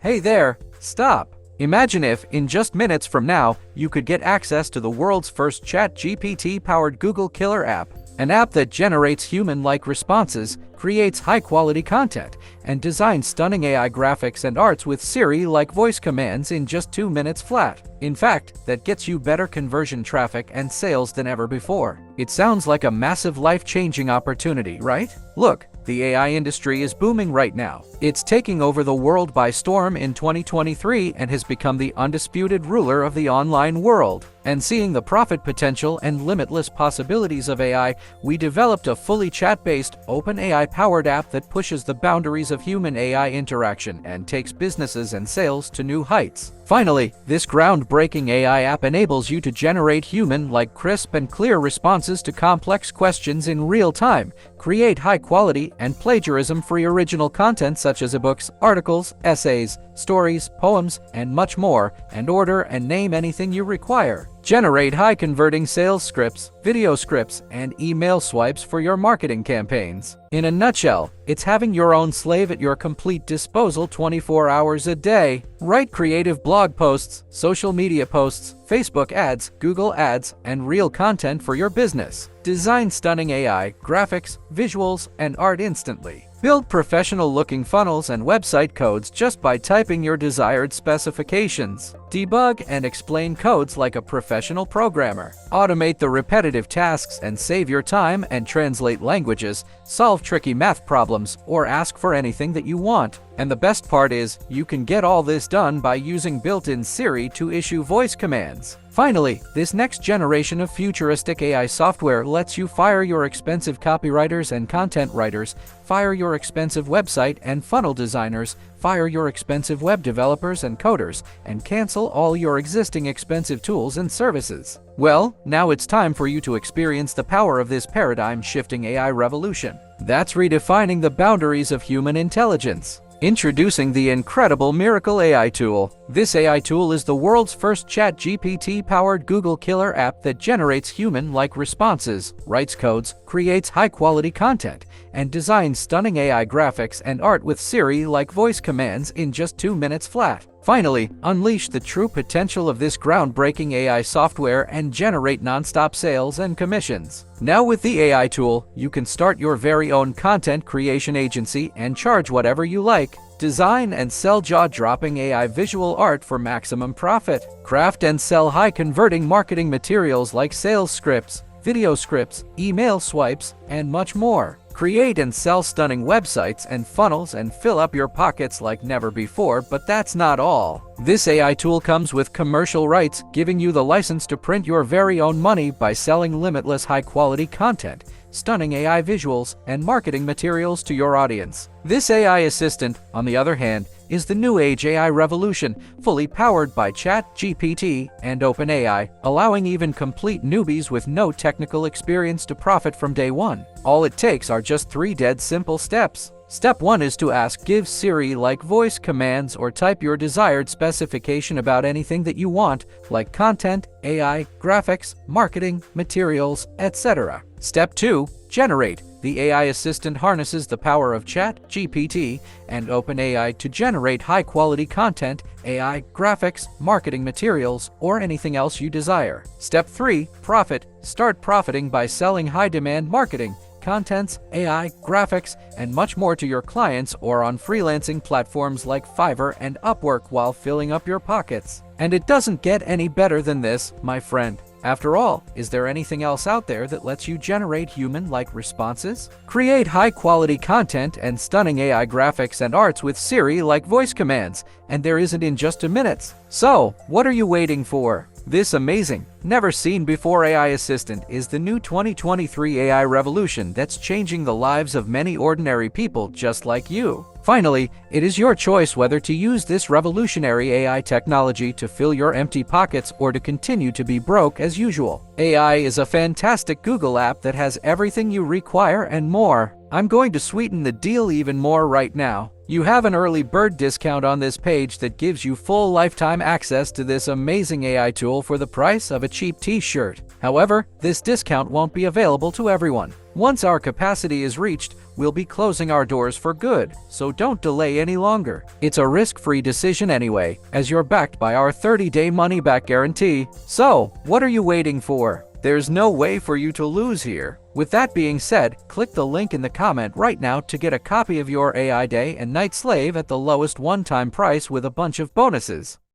Hey there, stop. Imagine if, in just minutes from now, you could get access to the world's first Chat GPT-powered Google killer app. An app that generates human-like responses, creates high-quality content, and designs stunning AI graphics and arts with Siri-like voice commands in just 2 minutes flat. In fact, that gets you better conversion traffic and sales than ever before. It sounds like a massive life-changing opportunity, right? Look, the AI industry is booming right now. It's taking over the world by storm in 2023 and has become the undisputed ruler of the online world. And seeing the profit potential and limitless possibilities of AI, we developed a fully chat-based, open AI-powered app that pushes the boundaries of human-AI interaction and takes businesses and sales to new heights. Finally, this groundbreaking AI app enables you to generate human-like crisp and clear responses to complex questions in real time, create high-quality and plagiarism-free original content such as ebooks, articles, essays, stories, poems, and much more, and order and name anything you require. Generate high-converting sales scripts, video scripts, and email swipes for your marketing campaigns. In a nutshell, it's having your own slave at your complete disposal 24 hours a day. Write creative blog posts, social media posts, Facebook ads, Google ads, and real content for your business. Design stunning AI, graphics, visuals, and art instantly. Build professional-looking funnels and website codes just by typing your desired specifications. Debug and explain codes like a professional programmer. Automate the repetitive tasks and save your time and translate languages, solve tricky math problems, or ask for anything that you want. And the best part is, you can get all this done by using built-in Siri to issue voice commands. Finally, this next generation of futuristic AI software lets you fire your expensive copywriters and content writers, fire your expensive website and funnel designers, fire your expensive web developers and coders, and cancel all your existing expensive tools and services. Well, now it's time for you to experience the power of this paradigm-shifting AI revolution. That's redefining the boundaries of human intelligence. Introducing the incredible Miracle AI tool. This AI tool is the world's first Chat GPT-powered Google killer app that generates human-like responses, writes codes, creates high-quality content, and designs stunning AI graphics and art with Siri-like voice commands in just 2 minutes flat. Finally, unleash the true potential of this groundbreaking AI software and generate non-stop sales and commissions. Now with the AI tool, you can start your very own content creation agency and charge whatever you like. Design and sell jaw-dropping AI visual art for maximum profit. Craft and sell high-converting marketing materials like sales scripts, video scripts, email swipes, and much more. Create and sell stunning websites and funnels and fill up your pockets like never before, but that's not all. This AI tool comes with commercial rights, giving you the license to print your very own money by selling limitless high-quality content, stunning AI visuals, and marketing materials to your audience. This AI assistant, on the other hand, is the new age AI revolution, fully powered by Chat GPT and OpenAI, allowing even complete newbies with no technical experience to profit from day one. All it takes are just 3 dead simple steps. Step 1 is to give Siri-like voice commands or type your desired specification about anything that you want, like content, AI, graphics, marketing, materials, etc. Step 2. Generate. The AI assistant harnesses the power of Chat GPT and OpenAI to generate high-quality content, AI, graphics, marketing materials, or anything else you desire. Step 3. Profit. Start profiting by selling high-demand marketing, contents, AI, graphics, and much more to your clients or on freelancing platforms like Fiverr and Upwork while filling up your pockets. And it doesn't get any better than this, my friend. After all, is there anything else out there that lets you generate human-like responses? Create high-quality content and stunning AI graphics and arts with Siri-like voice commands, and there isn't in just 2 minutes. So, what are you waiting for? This amazing, never-seen-before AI assistant is the new 2023 AI revolution that's changing the lives of many ordinary people just like you. Finally, it is your choice whether to use this revolutionary AI technology to fill your empty pockets or to continue to be broke as usual. AI is a fantastic Google app that has everything you require and more. I'm going to sweeten the deal even more right now. You have an early bird discount on this page that gives you full lifetime access to this amazing AI tool for the price of a cheap t-shirt. However, this discount won't be available to everyone. Once our capacity is reached, we'll be closing our doors for good, so don't delay any longer. It's a risk-free decision anyway, as you're backed by our 30-day money-back guarantee. So, what are you waiting for? There's no way for you to lose here. With that being said, click the link in the comment right now to get a copy of your AI Day and Night Slave at the lowest one-time price with a bunch of bonuses.